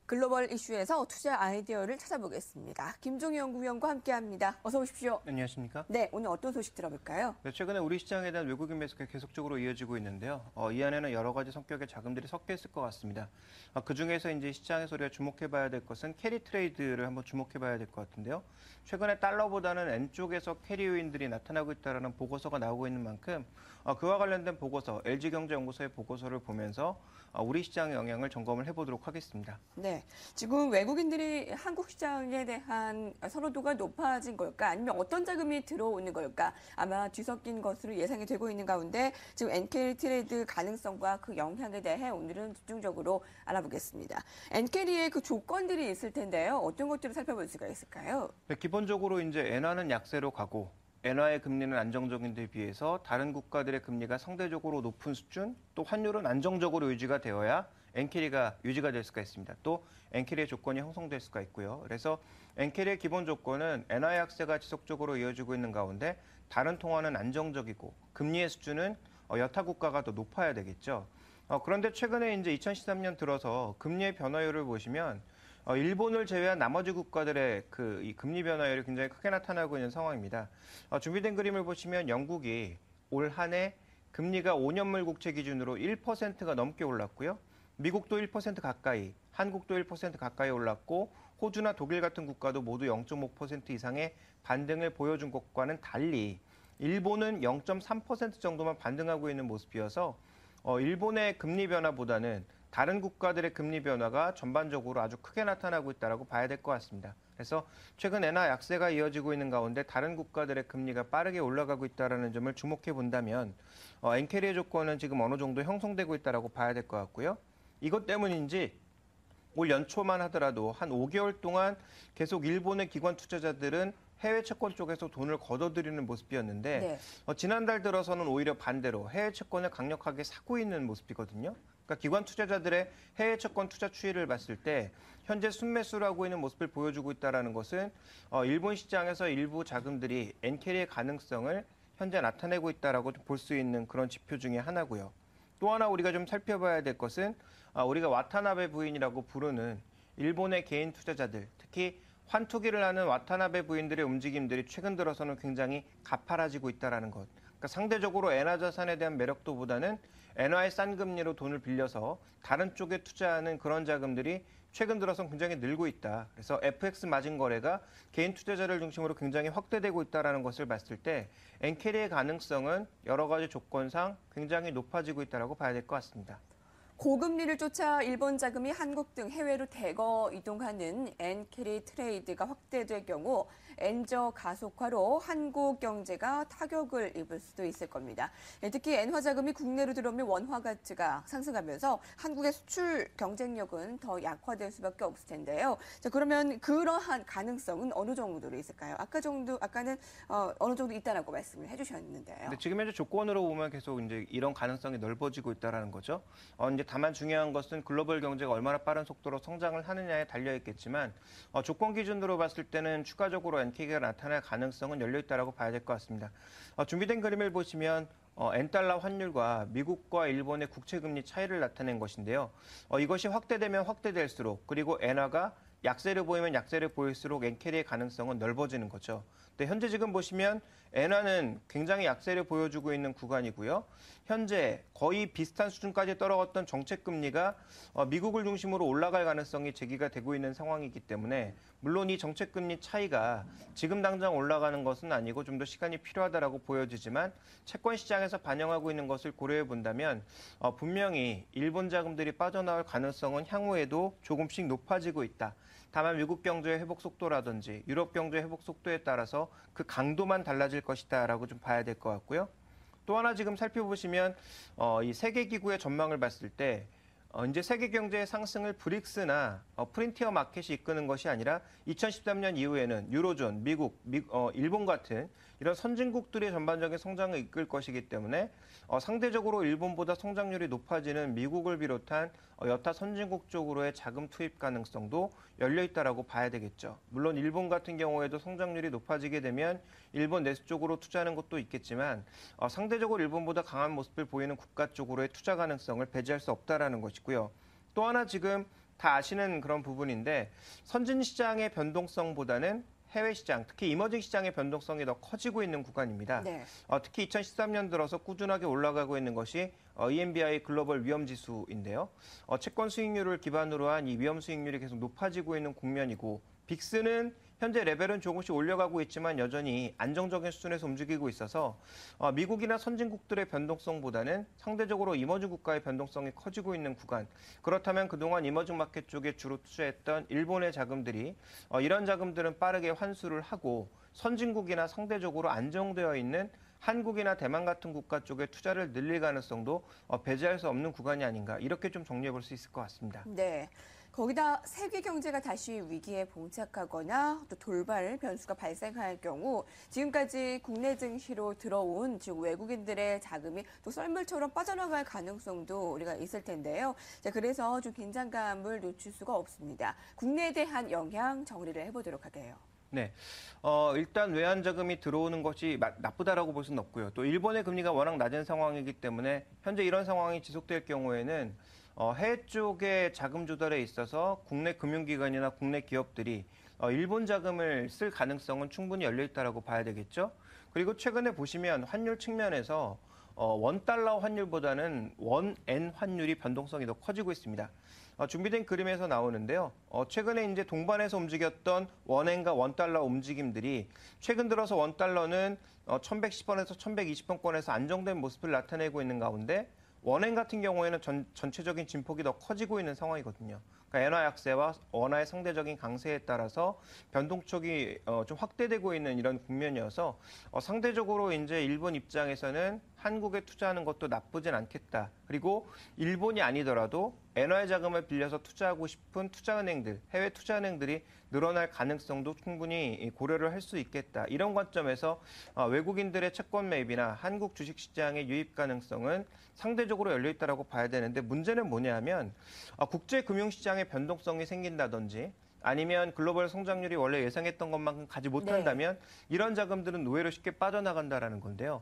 글로벌 이슈에서 투자 아이디어를 찾아보겠습니다. 김종희 연구위원과 함께합니다. 어서 오십시오. 안녕하십니까? 네, 오늘 어떤 소식 들어볼까요? 네, 최근에 우리 시장에 대한 외국인 매수가 계속적으로 이어지고 있는데요. 이 안에는 여러 가지 성격의 자금들이 섞여 있을 것 같습니다. 그중에서 이제 시장에서 우리가 주목해봐야 될 것은 캐리 트레이드를 한번 주목해봐야 될 것 같은데요. 최근에 달러보다는 엔 쪽에서 캐리 요인들이 나타나고 있다는 보고서가 나오고 있는 만큼 그와 관련된 보고서, LG경제연구소의 보고서를 보면서 우리 시장의 영향을 점검을 해보도록 하겠습니다. 네, 지금 외국인들이 한국 시장에 대한 선호도가 높아진 걸까? 아니면 어떤 자금이 들어오는 걸까? 아마 뒤섞인 것으로 예상이 되고 있는 가운데 지금 엔캐리 트레이드 가능성과 그 영향에 대해 오늘은 집중적으로 알아보겠습니다. 엔캐리의 그 조건들이 있을 텐데요. 어떤 것들을 살펴볼 수가 있을까요? 네, 기본적으로 이제 엔화는 약세로 가고 엔화의 금리는 안정적인 데 비해서 다른 국가들의 금리가 상대적으로 높은 수준, 또 환율은 안정적으로 유지가 되어야 엔캐리가 유지가 될 수가 있습니다. 또 엔캐리의 조건이 형성될 수가 있고요. 그래서 엔캐리의 기본 조건은 엔화의 약세가 지속적으로 이어지고 있는 가운데 다른 통화는 안정적이고 금리의 수준은 여타 국가가 더 높아야 되겠죠. 그런데 최근에 이제 2013년 들어서 금리의 변화율을 보시면 일본을 제외한 나머지 국가들의 이 금리 변화율이 굉장히 크게 나타나고 있는 상황입니다. 준비된 그림을 보시면 영국이 올 한 해 금리가 5년물 국채 기준으로 1%가 넘게 올랐고요. 미국도 1% 가까이, 한국도 1% 가까이 올랐고 호주나 독일 같은 국가도 모두 0.5% 이상의 반등을 보여준 것과는 달리 일본은 0.3% 정도만 반등하고 있는 모습이어서 일본의 금리 변화보다는 다른 국가들의 금리 변화가 전반적으로 아주 크게 나타나고 있다고 봐야 될 것 같습니다. 그래서 최근 엔화 약세가 이어지고 있는 가운데 다른 국가들의 금리가 빠르게 올라가고 있다는 점을 주목해 본다면 엔캐리의 조건은 지금 어느 정도 형성되고 있다고 봐야 될 것 같고요. 이것 때문인지 올 연초만 하더라도 한 5개월 동안 계속 일본의 기관 투자자들은 해외 채권 쪽에서 돈을 걷어들이는 모습이었는데 네. 지난달 들어서는 오히려 반대로 해외 채권을 강력하게 사고 있는 모습이거든요. 그러니까 기관 투자자들의 해외 채권 투자 추이를 봤을 때 현재 순매수를 하고 있는 모습을 보여주고 있다는 것은 일본 시장에서 일부 자금들이 엔캐리의 가능성을 현재 나타내고 있다고 볼 수 있는 그런 지표 중에 하나고요. 또 하나 우리가 좀 살펴봐야 될 것은 우리가 와타나베 부인이라고 부르는 일본의 개인 투자자들, 특히 환투기를 하는 와타나베 부인들의 움직임들이 최근 들어서는 굉장히 가파라지고 있다는 것. 그러니까 상대적으로 엔화 자산에 대한 매력도보다는 엔화의 싼 금리로 돈을 빌려서 다른 쪽에 투자하는 그런 자금들이 최근 들어서 굉장히 늘고 있다. 그래서 FX 마진 거래가 개인 투자자를 중심으로 굉장히 확대되고 있다는 것을 봤을 때 엔캐리의 가능성은 여러 가지 조건상 굉장히 높아지고 있다고 봐야 될 것 같습니다. 고금리를 쫓아 일본 자금이 한국 등 해외로 대거 이동하는 엔캐리 트레이드가 확대될 경우 엔저 가속화로 한국 경제가 타격을 입을 수도 있을 겁니다. 특히 엔화 자금이 국내로 들어오면 원화 가치가 상승하면서 한국의 수출 경쟁력은 더 약화될 수밖에 없을 텐데요. 자, 그러면 그러한 가능성은 어느 정도로 있을까요? 아까는 어느 정도 있다라고 말씀을 해주셨는데요. 근데 지금 현재 조건으로 보면 계속 이제 이런 가능성이 넓어지고 있다는 거죠. 이제 다만 중요한 것은 글로벌 경제가 얼마나 빠른 속도로 성장을 하느냐에 달려 있겠지만 조건 기준으로 봤을 때는 추가적으로 엔캐리가 나타날 가능성은 열려 있다고 봐야 될 것 같습니다. 준비된 그림을 보시면 엔달러 환율과 미국과 일본의 국채 금리 차이를 나타낸 것인데요. 이것이 확대되면 확대될수록 그리고 엔화가 약세를 보이면 약세를 보일수록 엔캐리의 가능성은 넓어지는 거죠. 근데 현재 지금 보시면 엔화는 굉장히 약세를 보여주고 있는 구간이고요. 현재 거의 비슷한 수준까지 떨어졌던 정책금리가 미국을 중심으로 올라갈 가능성이 제기가 되고 있는 상황이기 때문에 물론 이 정책금리 차이가 지금 당장 올라가는 것은 아니고 좀 더 시간이 필요하다고 보여지지만 채권 시장에서 반영하고 있는 것을 고려해 본다면 분명히 일본 자금들이 빠져나올 가능성은 향후에도 조금씩 높아지고 있다. 다만 미국 경제의 회복 속도라든지 유럽 경제의 회복 속도에 따라서 그 강도만 달라질 것이다라고 좀 봐야 될 것 같고요. 또 하나 지금 살펴보시면 이 세계기구의 전망을 봤을 때 이제 세계 경제의 상승을 브릭스나 프론티어 마켓이 이끄는 것이 아니라 2013년 이후에는 유로존, 미국, 일본 같은 이런 선진국들이 전반적인 성장을 이끌 것이기 때문에 상대적으로 일본보다 성장률이 높아지는 미국을 비롯한 여타 선진국 쪽으로의 자금 투입 가능성도 열려 있다고 봐야 되겠죠. 물론 일본 같은 경우에도 성장률이 높아지게 되면 일본 내수 쪽으로 투자하는 것도 있겠지만 상대적으로 일본보다 강한 모습을 보이는 국가 쪽으로의 투자 가능성을 배제할 수 없다라는 것이고요. 또 하나 지금 다 아시는 그런 부분인데 선진 시장의 변동성보다는 해외 시장, 특히 이머징 시장의 변동성이 더 커지고 있는 구간입니다. 네. 특히 2013년 들어서 꾸준하게 올라가고 있는 것이 EMBI 글로벌 위험 지수인데요. 채권 수익률을 기반으로 한 이 위험 수익률이 계속 높아지고 있는 국면이고 빅스는 현재 레벨은 조금씩 올려가고 있지만 여전히 안정적인 수준에서 움직이고 있어서 미국이나 선진국들의 변동성보다는 상대적으로 이머징 국가의 변동성이 커지고 있는 구간. 그렇다면 그동안 이머징 마켓 쪽에 주로 투자했던 일본의 자금들이 이런 자금들은 빠르게 환수를 하고 선진국이나 상대적으로 안정되어 있는 한국이나 대만 같은 국가 쪽에 투자를 늘릴 가능성도 배제할 수 없는 구간이 아닌가 이렇게 좀 정리해 볼 수 있을 것 같습니다. 네. 거기다 세계 경제가 다시 위기에 봉착하거나 또 돌발 변수가 발생할 경우 지금까지 국내 증시로 들어온 즉 외국인들의 자금이 또 썰물처럼 빠져나갈 가능성도 우리가 있을 텐데요. 자, 그래서 좀 긴장감을 놓칠 수가 없습니다. 국내에 대한 영향 정리를 해보도록 할게요. 네. 일단 외환 자금이 들어오는 것이 나쁘다라고 볼 수는 없고요. 또 일본의 금리가 워낙 낮은 상황이기 때문에 현재 이런 상황이 지속될 경우에는 해외 쪽의 자금 조달에 있어서 국내 금융기관이나 국내 기업들이 일본 자금을 쓸 가능성은 충분히 열려 있다라고 봐야 되겠죠. 그리고 최근에 보시면 환율 측면에서 원달러 환율보다는 원엔 환율이 변동성이 더 커지고 있습니다. 준비된 그림에서 나오는데요. 최근에 이제 동반해서 움직였던 원엔과 원달러 움직임들이 최근 들어서 원달러는 1110원에서 1120원권에서 안정된 모습을 나타내고 있는 가운데 원엔 같은 경우에는 전체적인 진폭이 더 커지고 있는 상황이거든요. 그러니까 엔화 약세와 원화의 상대적인 강세에 따라서 변동폭이 좀 확대되고 있는 이런 국면이어서 상대적으로 이제 일본 입장에서는 한국에 투자하는 것도 나쁘진 않겠다. 그리고 일본이 아니더라도 엔화의 자금을 빌려서 투자하고 싶은 투자은행들, 해외 투자은행들이 늘어날 가능성도 충분히 고려를 할 수 있겠다. 이런 관점에서 외국인들의 채권 매입이나 한국 주식시장의 유입 가능성은 상대적으로 열려 있다고 봐야 되는데 문제는 뭐냐면 국제 금융시장의 변동성이 생긴다든지 아니면 글로벌 성장률이 원래 예상했던 것만큼 가지 못한다면 이런 자금들은 노예로 쉽게 빠져나간다라는 건데요.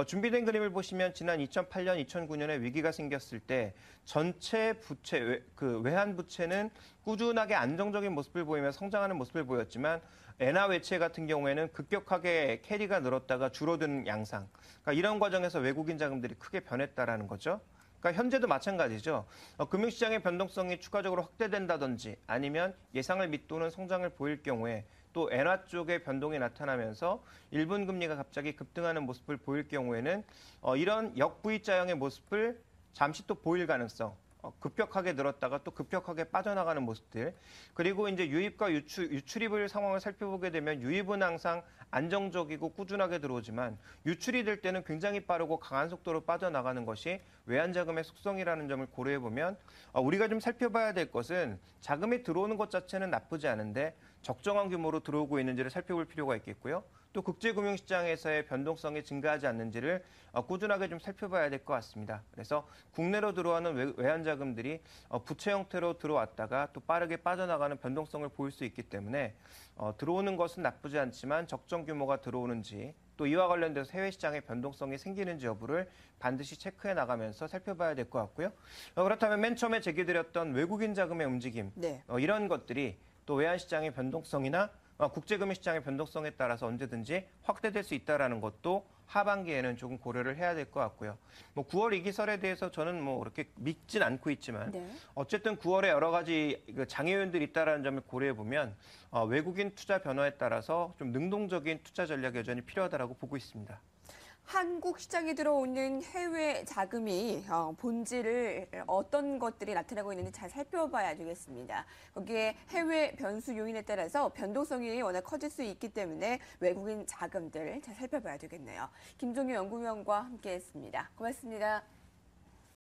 준비된 그림을 보시면 지난 2008년, 2009년에 위기가 생겼을 때 전체 부채, 그 외환 부채는 꾸준하게 안정적인 모습을 보이며 성장하는 모습을 보였지만 엔화 외채 같은 경우에는 급격하게 캐리가 늘었다가 줄어드는 양상. 그러니까 이런 과정에서 외국인 자금들이 크게 변했다라는 거죠. 그러니까 현재도 마찬가지죠. 금융시장의 변동성이 추가적으로 확대된다든지 아니면 예상을 밑도는 성장을 보일 경우에 또 엔화 쪽의 변동이 나타나면서 일본 금리가 갑자기 급등하는 모습을 보일 경우에는 이런 역V자형의 모습을 잠시 또 보일 가능성. 급격하게 늘었다가 또 급격하게 빠져나가는 모습들. 그리고 이제 유입과 유출입을 상황을 살펴보게 되면 유입은 항상 안정적이고 꾸준하게 들어오지만 유출이 될 때는 굉장히 빠르고 강한 속도로 빠져나가는 것이 외환자금의 속성이라는 점을 고려해 보면 우리가 좀 살펴봐야 될 것은 자금이 들어오는 것 자체는 나쁘지 않은데 적정한 규모로 들어오고 있는지를 살펴볼 필요가 있겠고요. 또 국제금융시장에서의 변동성이 증가하지 않는지를 꾸준하게 좀 살펴봐야 될 것 같습니다. 그래서 국내로 들어오는 외환자금들이 부채 형태로 들어왔다가 또 빠르게 빠져나가는 변동성을 보일 수 있기 때문에 들어오는 것은 나쁘지 않지만 적정 규모가 들어오는지 또 이와 관련돼서 해외 시장의 변동성이 생기는지 여부를 반드시 체크해 나가면서 살펴봐야 될 것 같고요. 그렇다면 맨 처음에 제기드렸던 외국인 자금의 움직임 이런 것들이 또 외환시장의 변동성이나 국제금융시장의 변동성에 따라서 언제든지 확대될 수 있다는 것도 하반기에는 조금 고려를 해야 될 것 같고요. 9월 이기설에 대해서 저는 그렇게 믿진 않고 있지만 어쨌든 9월에 여러 가지 장애 요인들이 있다는 점을 고려해 보면 외국인 투자 변화에 따라서 좀 능동적인 투자 전략이 여전히 필요하다고 보고 있습니다. 한국 시장에 들어오는 해외 자금이 본질을 어떤 것들이 나타나고 있는지 잘 살펴봐야 되겠습니다. 거기에 해외 변수 요인에 따라서 변동성이 워낙 커질 수 있기 때문에 외국인 자금들 잘 살펴봐야 되겠네요. 김종유 연구위원과 함께했습니다. 고맙습니다.